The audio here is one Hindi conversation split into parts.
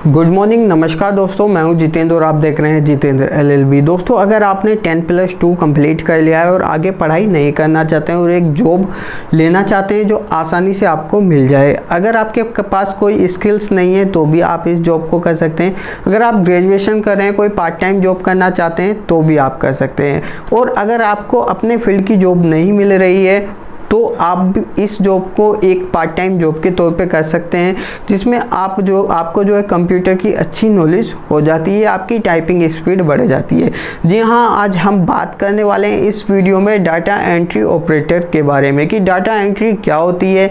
गुड मॉर्निंग, नमस्कार दोस्तों, मैं हूं जितेंद्र और आप देख रहे हैं जितेंद्र LLB। दोस्तों, अगर आपने 10+2 कंप्लीट कर लिया है और आगे पढ़ाई नहीं करना चाहते हैं और एक जॉब लेना चाहते हैं जो आसानी से आपको मिल जाए, अगर आपके पास कोई स्किल्स नहीं है तो भी आप इस जॉब को कर सकते हैं। अगर आप ग्रेजुएशन कर रहे हैं, कोई पार्ट टाइम जॉब करना चाहते हैं तो भी आप कर सकते हैं। और अगर आपको अपने फील्ड की जॉब नहीं मिल रही है तो आप इस जॉब को एक पार्ट टाइम जॉब के तौर पे कर सकते हैं, जिसमें आपको जो है कंप्यूटर की अच्छी नॉलेज हो जाती है, आपकी टाइपिंग स्पीड बढ़ जाती है। जी हाँ, आज हम बात करने वाले हैं इस वीडियो में डाटा एंट्री ऑपरेटर के बारे में कि डाटा एंट्री क्या होती है,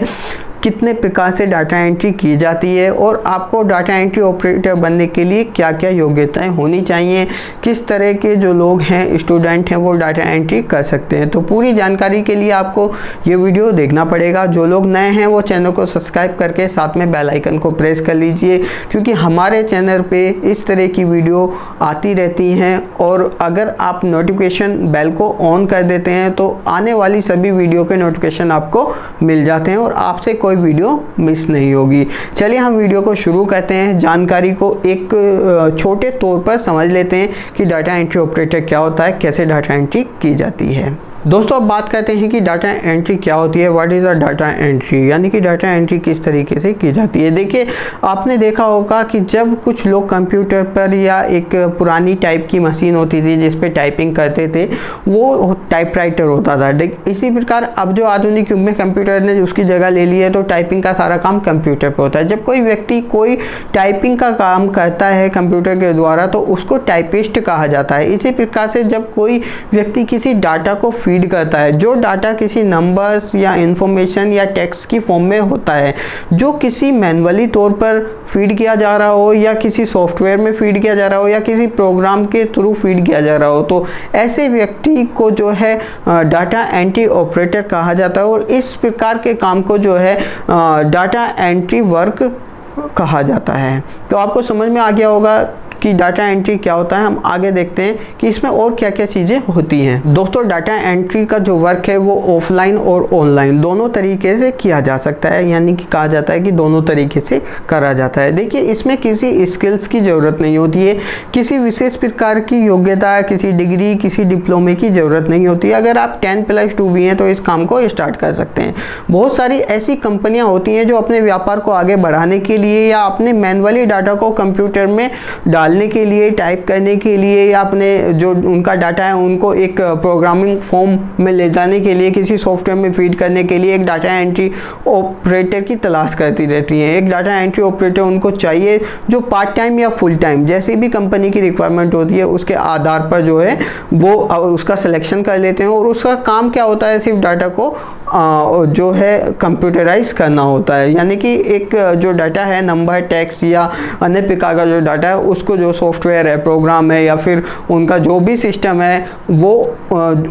कितने प्रकार से डाटा एंट्री की जाती है और आपको डाटा एंट्री ऑपरेटर बनने के लिए क्या क्या योग्यताएं होनी चाहिए, किस तरह के जो लोग हैं, स्टूडेंट हैं, वो डाटा एंट्री कर सकते हैं। तो पूरी जानकारी के लिए आपको ये वीडियो देखना पड़ेगा। जो लोग नए हैं वो चैनल को सब्सक्राइब करके साथ में बेल आइकन को प्रेस कर लीजिए, क्योंकि हमारे चैनल पे इस तरह की वीडियो आती रहती हैं और अगर आप नोटिफिकेशन बेल को ऑन कर देते हैं तो आने वाली सभी वीडियो के नोटिफिकेशन आपको मिल जाते हैं और आपसे कोई वीडियो मिस नहीं होगी। चलिए हम वीडियो को शुरू करते हैं। जानकारी को एक छोटे तौर पर समझ लेते हैं कि डाटा एंट्री ऑपरेटर क्या होता है, कैसे डाटा एंट्री की जाती है। दोस्तों, अब बात करते हैं कि डाटा एंट्री क्या होती है, what is a data entry, यानी कि डाटा एंट्री किस तरीके से की जाती है। देखिए, आपने देखा होगा कि जब कुछ लोग कंप्यूटर पर या एक पुरानी टाइप की मशीन होती थी जिस पे टाइपिंग करते थे, वो टाइपराइटर होता था। इसी प्रकार अब जो आधुनिक युग में कंप्यूटर ने उसकी जगह ले ली है तो टाइपिंग का सारा काम कंप्यूटर पर होता है। जब कोई व्यक्ति कोई टाइपिंग का काम करता है कंप्यूटर के द्वारा तो उसको टाइपिस्ट कहा जाता है। इसी प्रकार से जब कोई व्यक्ति किसी डाटा को फीड करता है, जो डाटा किसी नंबर्स या इंफॉर्मेशन या टेक्स्ट की फॉर्म में होता है, जो किसी मैन्युअली तौर पर फीड किया जा रहा हो या किसी सॉफ्टवेयर में फीड किया जा रहा हो या किसी प्रोग्राम के थ्रू फीड किया जा रहा हो, तो ऐसे व्यक्ति को जो है डाटा एंट्री ऑपरेटर कहा जाता है। और इस प्रकार के काम को जो है डाटा एंट्री वर्क कहा जाता है। तो आपको समझ में आ गया होगा कि डाटा एंट्री क्या होता है। हम आगे देखते हैं कि इसमें और क्या क्या चीज़ें होती हैं। दोस्तों, डाटा एंट्री का जो वर्क है वो ऑफलाइन और ऑनलाइन दोनों तरीके से किया जा सकता है, यानी कि कहा जाता है कि दोनों तरीके से करा जाता है। देखिए, इसमें किसी स्किल्स की ज़रूरत नहीं होती है, किसी विशेष प्रकार की योग्यता, किसी डिग्री, किसी डिप्लोमे की ज़रूरत नहीं होती है। अगर आप 10+2 भी हैं तो इस काम को स्टार्ट कर सकते हैं। बहुत सारी ऐसी कंपनियाँ होती हैं जो अपने व्यापार को आगे बढ़ाने के लिए या अपने मैनुअली डाटा को कंप्यूटर में डालने के लिए, टाइप करने के लिए या अपने जो उनका डाटा है उनको एक प्रोग्रामिंग फॉर्म में ले जाने के लिए, किसी सॉफ्टवेयर में फीड करने के लिए एक डाटा एंट्री ऑपरेटर की तलाश करती रहती है। एक डाटा एंट्री ऑपरेटर उनको चाहिए जो पार्ट टाइम या फुल टाइम, जैसी भी कंपनी की रिक्वायरमेंट होती है उसके आधार पर जो है वो उसका सिलेक्शन कर लेते हैं। और उसका काम क्या होता है, सिर्फ डाटा को जो है कंप्यूटराइज करना होता है, यानी कि एक जो डाटा है, नंबर, टेक्स्ट या अन्य प्रकार का जो डाटा है, उसको जो सॉफ्टवेयर है, प्रोग्राम है या फिर उनका जो भी सिस्टम है वो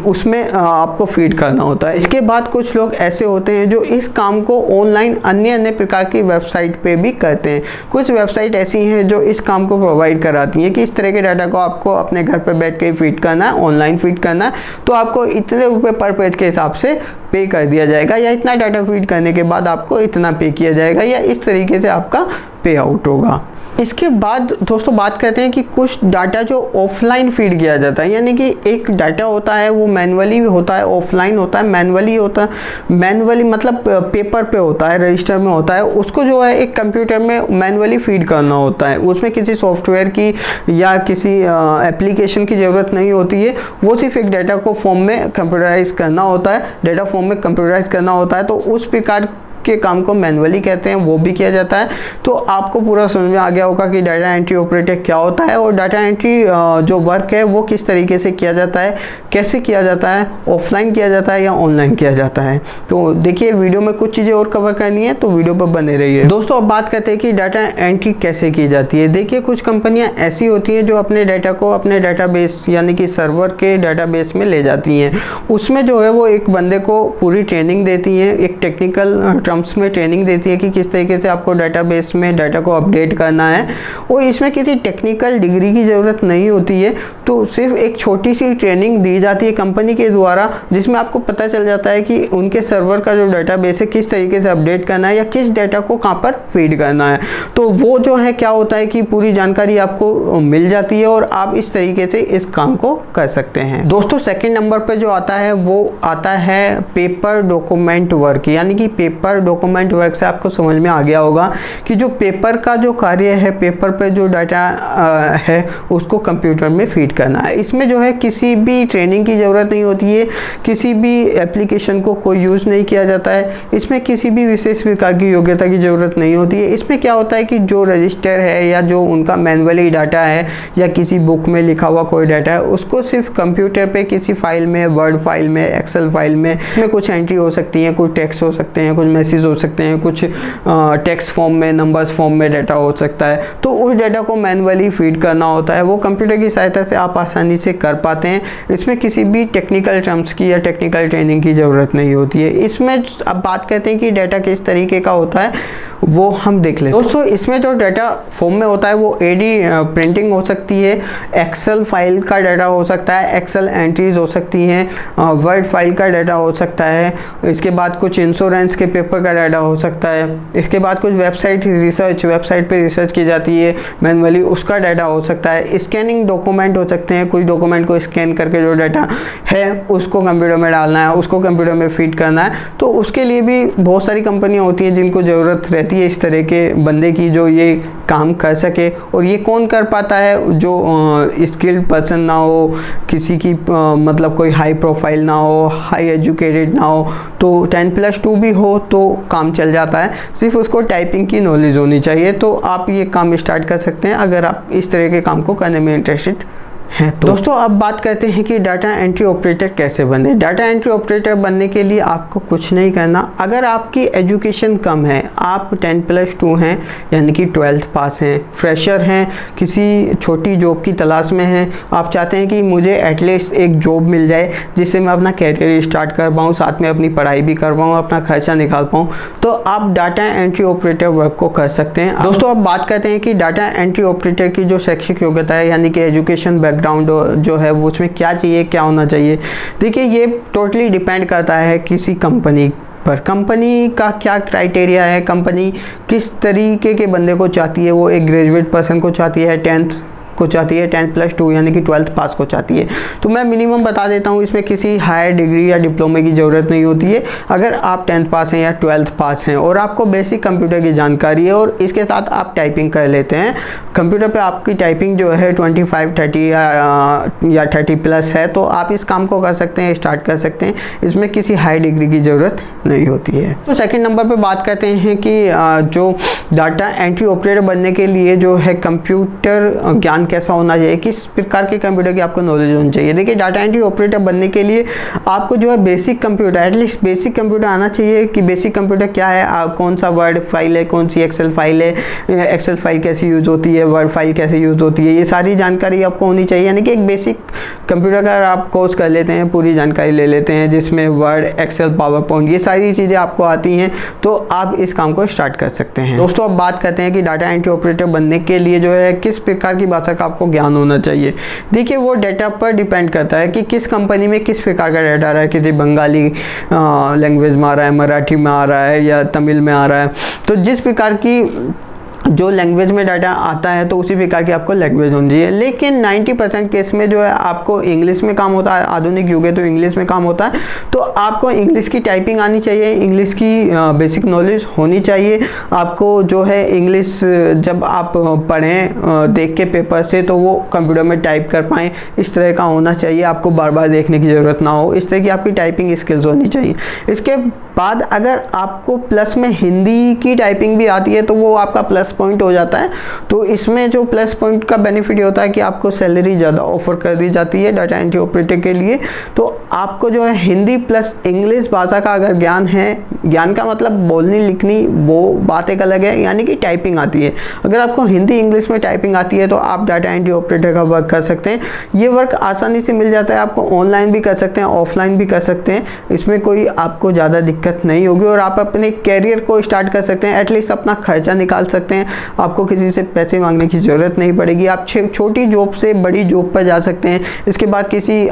उसमें आपको फीड करना होता है। इसके बाद कुछ लोग ऐसे होते हैं जो इस काम को ऑनलाइन अन्य प्रकार की वेबसाइट पे भी करते हैं। कुछ वेबसाइट ऐसी हैं जो इस काम को प्रोवाइड कराती हैं कि इस तरह के डाटा को आपको अपने घर पर बैठ के फीड करना है, ऑनलाइन फीड करना है, तो आपको इतने रुपये पर पेज के हिसाब से पे कर दिया जाएगा, या इतना डाटा फीड करने के बाद आपको इतना पे किया जाएगा, या इस तरीके से आपका पे आउट होगा। इसके बाद दोस्तों बात करते हैं कि कुछ डाटा जो ऑफलाइन फीड किया जाता है, यानी कि एक डाटा होता है वो मैनुअली होता है, ऑफलाइन होता है, मैनुअली होता है। मैनुअली मतलब पेपर पे होता है, रजिस्टर में होता है, उसको जो है एक कंप्यूटर में मैनुअली फीड करना होता है। उसमें किसी सॉफ्टवेयर की या किसी एप्लीकेशन की ज़रूरत नहीं होती है, वो सिर्फ एक डाटा को फॉर्म में कंप्यूटराइज करना होता है, डाटा फॉर्म में कंप्यूटराइज करना होता है। तो उस प्रकार के काम को मैनुअली कहते हैं, वो भी किया जाता है। तो आपको पूरा समझ में आ गया होगा कि डाटा एंट्री ऑपरेटर क्या होता है और डाटा एंट्री जो वर्क है वो किस तरीके से किया जाता है, कैसे किया जाता है, ऑफलाइन किया जाता है या ऑनलाइन किया जाता है। तो देखिए, वीडियो में कुछ चीज़ें और कवर करनी है तो वीडियो पर बने रहिए। दोस्तों, अब बात करते हैं कि डाटा एंट्री कैसे की जाती है। देखिए, कुछ कंपनियाँ ऐसी होती हैं जो अपने डाटा को अपने डाटाबेस यानी कि सर्वर के डाटाबेस में ले जाती हैं। उसमें जो है वो एक बंदे को पूरी ट्रेनिंग देती हैं, एक टेक्निकल टर्म टर्म्स में ट्रेनिंग देती है कि किस तरीके से आपको डेटाबेस में डाटा को अपडेट करना है, और इसमें किसी टेक्निकल डिग्री की ज़रूरत नहीं होती है। तो सिर्फ एक छोटी सी ट्रेनिंग दी जाती है कंपनी के द्वारा, जिसमें आपको पता चल जाता है कि उनके सर्वर का जो डाटाबेस है किस तरीके से अपडेट करना है या किस डाटा को कहाँ पर फीड करना है। तो वो जो है क्या होता है कि पूरी जानकारी आपको मिल जाती है और आप इस तरीके से इस काम को कर सकते हैं। दोस्तों सेकंड नंबर पे जो आता है वो आता है पेपर डॉक्यूमेंट वर्क, यानी कि पेपर डॉक्यूमेंट वर्क से आपको समझ में आ गया होगा कि जो पेपर का जो कार्य है, पेपर पे जो डाटा है उसको कंप्यूटर में फीड करना है। इसमें जो है किसी भी ट्रेनिंग की ज़रूरत नहीं होती है, किसी भी एप्लीकेशन को कोई यूज़ नहीं किया जाता है, इसमें किसी भी विशेष प्रकार की योग्यता की ज़रूरत नहीं होती है। इसमें क्या होता है कि जो रजिस्टर है या जो उनका मैनुअली डाटा है या किसी बुक में लिखा हुआ कोई डाटा है, उसको सिर्फ कंप्यूटर पे किसी फाइल में, वर्ड फाइल में, एक्सेल फाइल में, इसमें कुछ एंट्री हो सकती है, कुछ टेक्स्ट हो सकते हैं, कुछ मैसेज हो सकते हैं, कुछ टेक्स्ट फॉर्म में, नंबर्स फॉर्म में डाटा हो सकता है। तो उस डाटा को मैनुअली फीड करना होता है, वो कंप्यूटर की सहायता से आप आसानी से कर पाते हैं। इसमें किसी भी टेक्निकल टर्म्स की या टेक्निकल ट्रेनिंग की ज़रूरत नहीं होती है। इसमें अब बात करते हैं कि डाटा किस तरीके का होता है, वो हम देख लें। दोस्तों इसमें जो डाटा फॉर्म में होता है वो एडी प्रिंटिंग हो सकती है, एक्सेल फाइल का डाटा हो सकता है, एक्सेल एंट्रीज हो सकती हैं, वर्ड फाइल का डाटा हो सकता है, इसके बाद कुछ इंश्योरेंस के पेपर का डाटा हो सकता है, इसके बाद कुछ वेबसाइट पे रिसर्च की जाती है मैनुअली, उसका डाटा हो सकता है, स्कैनिंग डॉक्यूमेंट हो सकते हैं, कुछ डॉक्यूमेंट को स्कैन करके जो डाटा है उसको कंप्यूटर में डालना है, उसको कंप्यूटर में फीड करना है। तो उसके लिए भी बहुत सारी कंपनियाँ होती हैं जिनको ज़रूरत रहती है इस तरह के बंदे की जो ये काम कर सके। और ये कौन कर पाता है? जो स्किल्ड पर्सन ना हो, किसी की मतलब कोई हाई प्रोफाइल ना हो, हाई एजुकेटेड ना हो, तो 10+2 भी हो तो काम चल जाता है। सिर्फ उसको टाइपिंग की नॉलेज होनी चाहिए, तो आप ये काम स्टार्ट कर सकते हैं अगर आप इस तरह के काम को करने में इंटरेस्टेड हैं। तो दोस्तों अब बात करते हैं कि डाटा एंट्री ऑपरेटर कैसे बने। डाटा एंट्री ऑपरेटर बनने के लिए आपको कुछ नहीं करना। अगर आपकी एजुकेशन कम है, आप 10+2 हैं यानी कि 12th पास हैं, फ्रेशर हैं, किसी छोटी जॉब की तलाश में हैं, आप चाहते हैं कि मुझे एटलीस्ट एक जॉब मिल जाए जिससे मैं अपना कैरियर स्टार्ट कर पाऊँ, साथ में अपनी पढ़ाई भी कर पाऊँ, अपना खर्चा निकाल पाऊँ, तो आप डाटा एंट्री ऑपरेटर वर्क को कर सकते हैं। दोस्तों अब बात करते हैं कि डाटा एंट्री ऑपरेटर की जो शैक्षिक योग्यता है यानी कि एजुकेशन बैकग्राउंड जो है वो उसमें क्या चाहिए, क्या होना चाहिए। देखिए ये टोटली डिपेंड करता है किसी कंपनी पर, कंपनी का क्या क्राइटेरिया है, कंपनी किस तरीके के बंदे को चाहती है। वो एक ग्रेजुएट पर्सन को चाहती है, 10th को चाहती है, 10+2 यानी कि 12th पास को चाहती है। तो मैं मिनिमम बता देता हूँ, इसमें किसी हायर डिग्री या डिप्लोमे की ज़रूरत नहीं होती है। अगर आप 10th पास हैं या 12th पास हैं और आपको बेसिक कंप्यूटर की जानकारी है और इसके साथ आप टाइपिंग कर लेते हैं, कंप्यूटर पे आपकी टाइपिंग जो है 25, 30 या 30+ है, तो आप इस काम को कर सकते हैं, स्टार्ट कर सकते हैं। इसमें किसी हाई डिग्री की ज़रूरत नहीं होती है। तो सेकेंड नंबर पर बात करते हैं कि जो डाटा एंट्री ऑपरेटर बनने के लिए जो है कंप्यूटर ज्ञान कैसा होना चाहिए, किस प्रकार के कंप्यूटर की आपको नॉलेज होनी चाहिए। देखिए डाटा एंट्री ऑपरेटर बनने के लिए आपको जो है basic computer, at least basic computer आना चाहिए कि बेसिक कंप्यूटर क्या है, कौन सा वर्ड फाइल है, कौन सी एक्सेल फाइल है, एक्सेल फाइल कैसे यूज़ होती है, वर्ड फाइल कैसे यूज़ होती है, ये सारी जानकारी आपको होनी चाहिए। यानी कि एक बेसिक कंप्यूटर का आप कोर्स कर लेते हैं, पूरी जानकारी ले लेते हैं जिसमें वर्ड, एक्सेल, पावर पॉइंट, ये सारी चीज़ें आपको आती हैं, तो आप इस काम को स्टार्ट कर सकते हैं। दोस्तों अब बात करते हैं कि डाटा एंट्री ऑपरेटर बनने के लिए जो है किस प्रकार की भाषा का आपको ज्ञान होना चाहिए। देखिए वो डाटा पर डिपेंड करता है कि किस कंपनी में किस प्रकार का डाटा आ रहा है, किसी बंगाली लैंग्वेज में आ रहा है, मराठी में आ रहा है या तमिल में आ रहा है। तो जिस प्रकार की जो लैंग्वेज में डाटा आता है तो उसी प्रकार की आपको लैंग्वेज होनी चाहिए। लेकिन 90% केस में जो है आपको इंग्लिश में काम होता है, आधुनिक युग है तो इंग्लिश में काम होता है, तो आपको इंग्लिश की टाइपिंग आनी चाहिए, इंग्लिश की बेसिक नॉलेज होनी चाहिए। आपको जो है इंग्लिश जब आप पढ़ें देख के पेपर से तो वो कंप्यूटर में टाइप कर पाएँ, इस तरह का होना चाहिए। आपको बार बार देखने की ज़रूरत ना हो, इस तरह की आपकी टाइपिंग स्किल्स होनी चाहिए। इसके बाद अगर आपको प्लस में हिंदी की टाइपिंग भी आती है तो वो आपका प्लस पॉइंट हो जाता है। तो इसमें जो प्लस पॉइंट का बेनिफिट ये होता है कि आपको सैलरी ज़्यादा ऑफर कर दी जाती है डाटा एंट्री ऑपरेटर के लिए। तो आपको जो है हिंदी प्लस इंग्लिश भाषा का अगर ज्ञान है, ज्ञान का मतलब बोलनी लिखनी वो बात एक अलग है, यानी कि टाइपिंग आती है। अगर आपको हिंदी इंग्लिश में टाइपिंग आती है तो आप डाटा एंट्री ऑपरेटर का वर्क कर सकते हैं। ये वर्क आसानी से मिल जाता है, आपको ऑनलाइन भी कर सकते हैं, ऑफलाइन भी कर सकते हैं, इसमें कोई आपको ज़्यादा दिक्कत दिक्कत नहीं होगी और आप अपने कैरियर को स्टार्ट कर सकते हैं। एटलीस्ट अपना खर्चा निकाल सकते हैं, आपको किसी से पैसे मांगने की ज़रूरत नहीं पड़ेगी। आप छोटी जॉब से बड़ी जॉब पर जा सकते हैं। इसके बाद किसी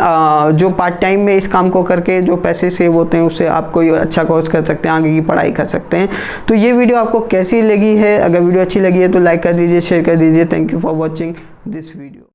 जो पार्ट टाइम में इस काम को करके जो पैसे सेव होते हैं उससे आप कोई अच्छा कोर्स कर सकते हैं, आगे की पढ़ाई कर सकते हैं। तो ये वीडियो आपको कैसी लगी है? अगर वीडियो अच्छी लगी है तो लाइक कर दीजिए, शेयर कर दीजिए। Thank you for watching this video.